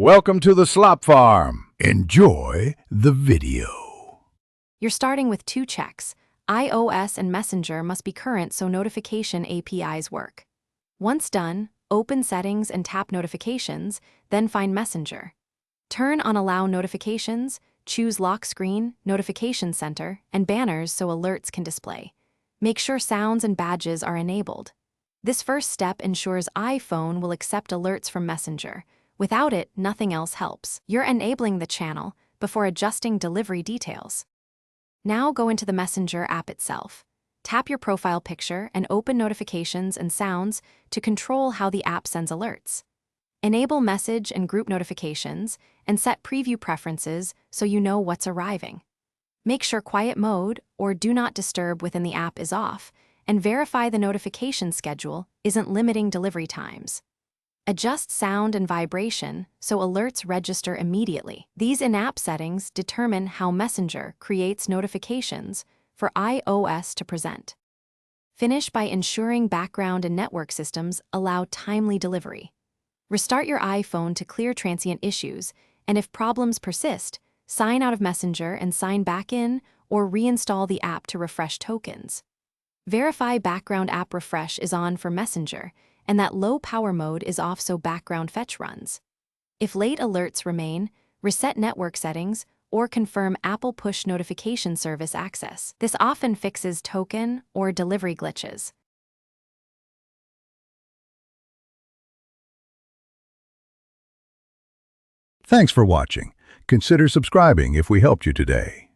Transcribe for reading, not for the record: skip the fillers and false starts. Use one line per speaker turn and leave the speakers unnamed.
Welcome to the Slop Farm. Enjoy the video.
You're starting with 2 checks. iOS and Messenger must be current so notification APIs work. Once done, open Settings and tap Notifications, then find Messenger. Turn on Allow Notifications, choose Lock Screen, Notification Center, and Banners so alerts can display. Make sure sounds and badges are enabled. This first step ensures iPhone will accept alerts from Messenger. Without it, nothing else helps. You're enabling the channel before adjusting delivery details. Now go into the Messenger app itself. Tap your profile picture and open Notifications and Sounds to control how the app sends alerts. Enable message and group notifications and set preview preferences so you know what's arriving. Make sure quiet mode or do not disturb within the app is off, and verify the notification schedule isn't limiting delivery times. Adjust sound and vibration so alerts register immediately. These in-app settings determine how Messenger creates notifications for iOS to present. Finish by ensuring background and network systems allow timely delivery. Restart your iPhone to clear transient issues, and if problems persist, sign out of Messenger and sign back in or reinstall the app to refresh tokens. Verify background app refresh is on for Messenger, and that low power mode is off so background fetch runs. If late alerts remain, reset network settings or confirm Apple Push Notification Service access. This often fixes token or delivery glitches.
Thanks for watching. Consider subscribing if we helped you today.